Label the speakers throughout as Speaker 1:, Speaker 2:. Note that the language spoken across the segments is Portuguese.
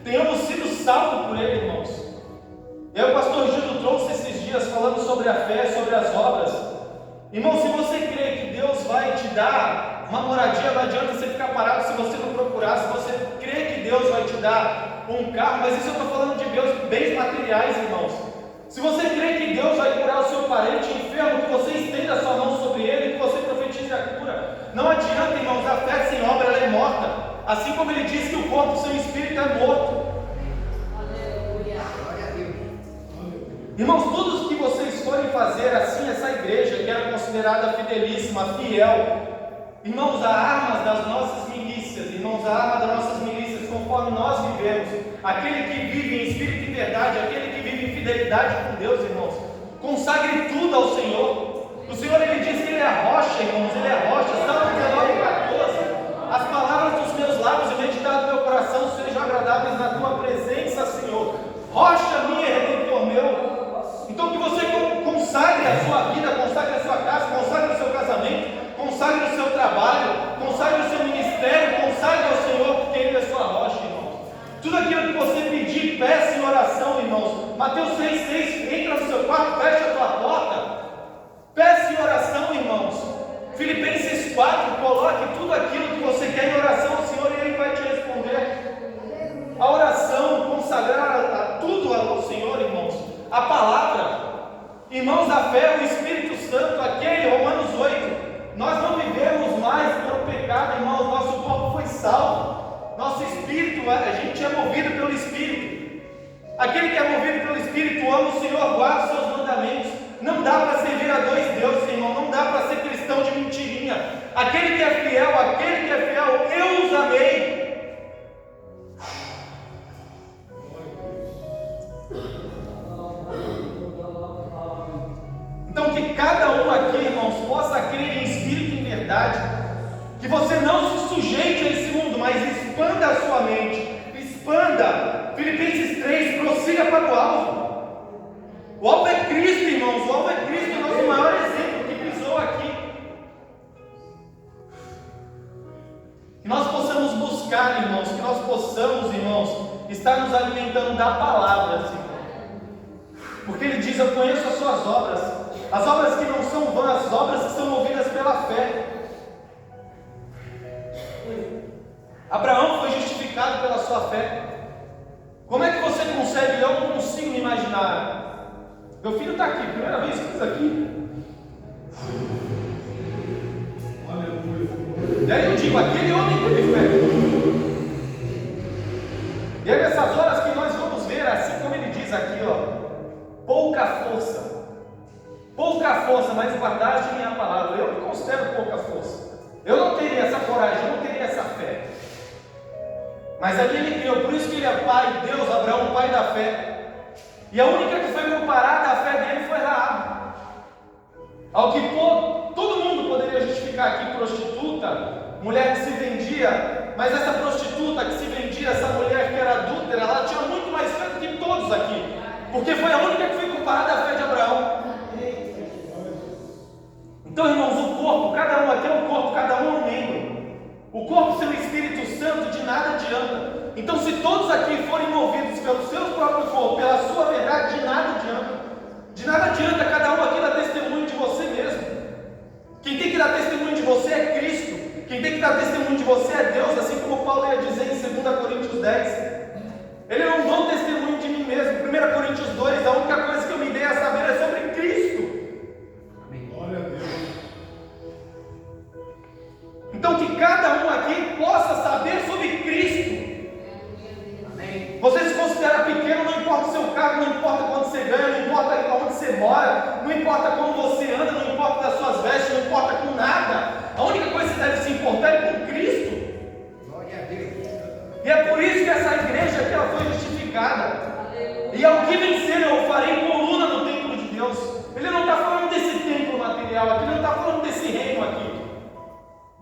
Speaker 1: tenhamos sido salvos por Ele, irmãos. O pastor Gildo trouxe esses dias falando sobre a fé, sobre as obras. Irmão, se você crê que Deus vai te dar uma moradia, não adianta você ficar parado se você não procurar. Se você crê que Deus vai te dar um carro, mas isso eu estou falando de bens materiais, irmãos. Se você crê que Deus vai curar o seu parente enfermo, que você estenda a sua mão sobre ele, que você profetize a cura, não adianta, irmãos, a fé sem obra ela é morta. Assim como ele diz que o corpo sem o espírito é morto. Irmãos, tudo que vocês forem fazer, assim, essa igreja que era considerada fidelíssima, fiel, irmãos, a armas das nossas milícias, irmãos, a arma das nossas milícias, conforme nós vivemos, aquele que vive em espírito e verdade, aquele que vive em fidelidade com Deus, irmãos, consagre tudo ao Senhor. O Senhor, Ele diz que Ele é a rocha, irmãos, Ele é a rocha. Salmo 19:14, as palavras dos meus lábios e o meditado do meu coração sejam agradáveis na Tua presença, Senhor, rocha minha e redentor meu. Então que você consagre a sua vida, consagre a sua casa, consagre o seu casamento, consagre o seu trabalho, consagre o seu ministério, consagre ao Senhor, porque Ele é sua rocha, irmãos. Tudo aquilo que você pedir, peça em oração, irmãos. Mateus 6,6, entra no seu quarto, fecha a tua porta, peça em oração, irmãos. Filipenses 4, coloque tudo aquilo que você quer em oração ao Senhor e Ele vai te responder. A oração, consagrar tudo ao Senhor, irmãos. A palavra, irmãos, a fé, o Espírito Santo, aquele, Romanos 8, nós não vivemos mais pelo pecado, irmãos, nosso corpo foi salvo, nosso espírito, a gente é movido pelo Espírito. Aquele que é movido pelo Espírito ama o Senhor, guarda os seus mandamentos. Não dá para servir a dois deuses, irmão, não dá para ser cristão de mentirinha. Aquele que é fiel, eu os amei. Então que cada um aqui, irmãos, possa crer em espírito e em verdade, que você não se sujeite a esse mundo, mas expanda a sua mente, expanda. Filipenses 3, prossiga para o alvo. O alvo é Cristo, irmãos, o alvo é Cristo, o nosso maior exemplo que pisou aqui. Que nós possamos buscar, irmãos, que nós possamos, irmãos, estar nos alimentando da palavra, Senhor. Porque Ele diz, eu conheço as suas obras, as obras que não são vãs, as obras que são movidas pela fé. Abraão foi justificado pela sua fé. Como é que você consegue? Eu não consigo me imaginar. Meu filho está aqui, primeira vez que fiz aqui. E aí eu digo, aquele homem teve fé. E é nessas horas que nós vamos ver, assim como ele diz aqui, pouca força, mas guardaste minha palavra. Eu me considero pouca força. Eu não teria essa coragem, eu não teria essa fé. Mas ali ele criou, por isso que ele é pai, Deus, Abraão, pai da fé. E a única que foi comparada à fé dele foi Raabe. Ao que todo mundo poderia justificar aqui, prostituta, mulher que se vendia, mas essa prostituta que se vendia, essa mulher que era adúltera, ela tinha muito mais fé do que todos aqui, porque foi a única que foi comparada à fé de Abraão. Então, irmãos, o corpo, cada um aqui é um corpo, cada um é um membro. O corpo sem o Espírito Santo de nada adianta. Então, se todos aqui forem movidos pelo seu próprio corpo, pela sua verdade, de nada adianta. De nada adianta cada um aqui dar testemunho de você mesmo. Quem tem que dar testemunho de você é Cristo. Quem tem que dar testemunho de você é Deus, assim como Paulo ia dizer em 2 Coríntios 10. Ele não dá um testemunho de mim mesmo. 1 Coríntios 2, a única coisa que eu me dei a saber é sobre Cristo.
Speaker 2: Glória a Deus.
Speaker 1: Então que cada um aqui possa saber sobre Cristo. Amém. Você se considera pequeno, não importa o seu cargo, não importa quanto você ganha, não importa onde você mora, não importa como você anda, não importa das suas vestes, não importa com nada. A única coisa que você deve se importar é com Cristo.
Speaker 2: Glória a Deus.
Speaker 1: E é por isso que essa igreja aqui ela foi justificada. E ao que vencer eu farei coluna no templo de Deus. Ele não está falando desse templo material aqui, ele não está falando desse reino aqui.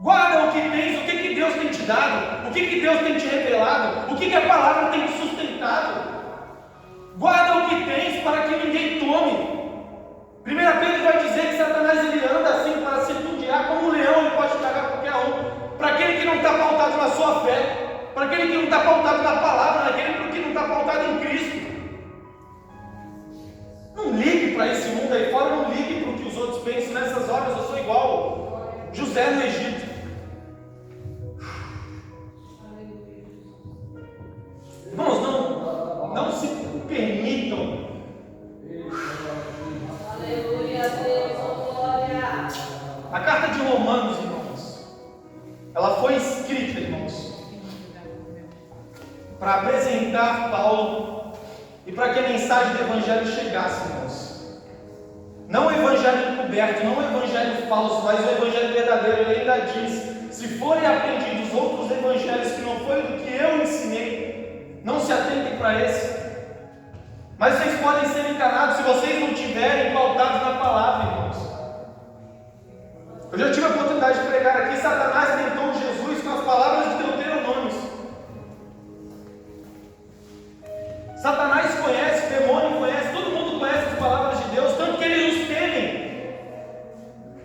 Speaker 1: Guarda o que tens, o que Deus tem te dado, o que Deus tem te revelado, o que a palavra tem te sustentado. Guarda o que tens para que ninguém tome. 1 Pedro vai dizer que Satanás ele anda assim para se tudiar como um leão, ele pode pegar qualquer um. Para aquele que não está pautado na sua fé, para aquele que não está pautado na palavra, naquele porque de Romanos, irmãos, ela foi escrita, irmãos, para apresentar Paulo e para que a mensagem do Evangelho chegasse, irmãos. Não o Evangelho encoberto, não o Evangelho falso, mas o Evangelho verdadeiro. Ele ainda diz: se forem aprendidos outros evangelhos que não foi do que eu ensinei, não se atentem para esse. Mas vocês podem ser enganados se vocês não tiverem pautados na palavra, irmãos. Eu já tive a oportunidade de pregar aqui. Satanás tentou Jesus com as palavras de Deuteronômio. Satanás conhece, o demônio conhece, todo mundo conhece as palavras de Deus, tanto que eles nos temem.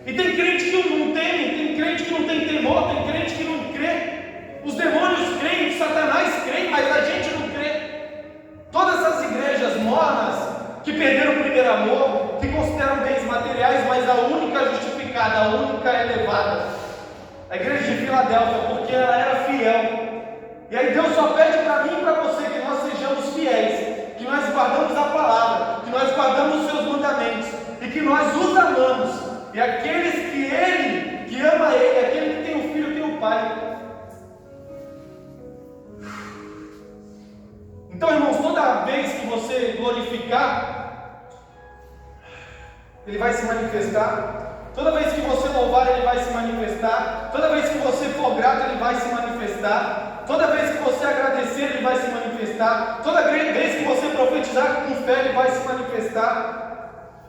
Speaker 1: E tem crente que não teme, tem crente que não tem temor, tem crente que não crê. Os demônios creem, Satanás crê, mas a gente não crê. Todas essas igrejas mornas, que perderam o primeiro amor, que consideram bens materiais, mas a única justificada, a única elevada, a igreja de Filadélfia, porque ela era fiel. E aí Deus só pede para mim e para você que nós sejamos fiéis, que nós guardamos a palavra, que nós guardamos os seus mandamentos e que nós os amamos. E aqueles que ama Ele, aquele que tem o Filho, tem o Pai. Então, irmãos, toda vez que você glorificar, Ele vai se manifestar. Toda vez que você louvar, Ele vai se manifestar. Toda vez que você for grato, Ele vai se manifestar. Toda vez que você agradecer, Ele vai se manifestar. Toda vez que você profetizar com fé, Ele vai se manifestar.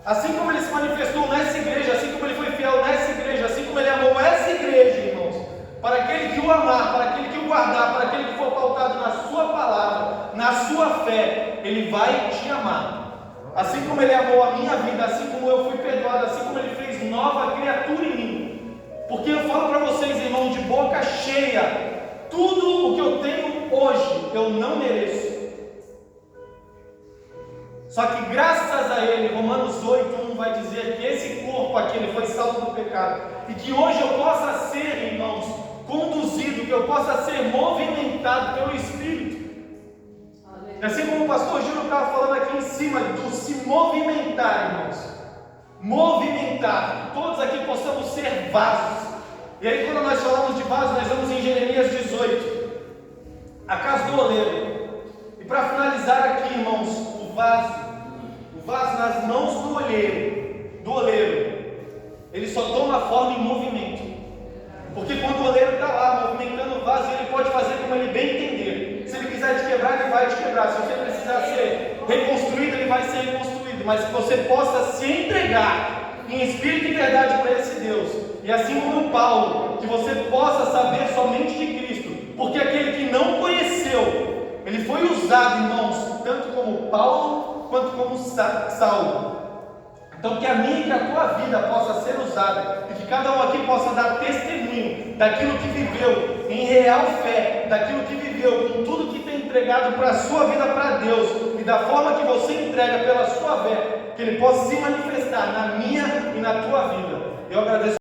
Speaker 1: Assim como Ele se manifestou nessa igreja, assim como Ele foi fiel nessa igreja, assim como Ele amou essa igreja, irmãos, para aquele que o amar, para aquele que o guardar, para aquele que for pautado na sua palavra, na sua fé, Ele vai te amar. Assim como Ele amou a minha vida, assim como eu fui perdoado, assim como Ele fez nova criatura em mim. Porque eu falo para vocês, irmão, de boca cheia, tudo o que eu tenho hoje, eu não mereço. Só que graças a Ele, Romanos 8:1 vai dizer que esse corpo aqui, ele foi salvo do pecado. E que hoje eu possa ser, irmãos, conduzido, que eu possa ser movimentado pelo Espírito. Assim como o pastor Gil estava falando aqui em cima, do se movimentar, irmãos. Movimentar, que todos aqui possamos ser vasos. E aí quando nós falamos de vasos, nós vamos em Jeremias 18, a casa do oleiro. E para finalizar aqui, irmãos, o vaso nas mãos do oleiro, ele só toma forma em movimento. Porque quando o oleiro está lá movimentando o vaso, ele pode fazer como ele bem entender. Se ele quiser te quebrar, ele vai te quebrar. Se você precisar ser reconstruído, ele vai ser reconstruído. Mas que você possa se entregar em espírito e verdade para esse Deus. E assim como Paulo, que você possa saber somente de Cristo. Porque aquele que não conheceu, ele foi usado, irmãos, tanto como Paulo quanto como Saulo. Então que a minha e a tua vida possa ser usada, e que cada um aqui possa dar testemunho daquilo que viveu em real fé, daquilo que viveu, com tudo que tem entregado para a sua vida para Deus, e da forma que você entrega pela sua fé, que Ele possa se manifestar na minha e na tua vida. Eu agradeço.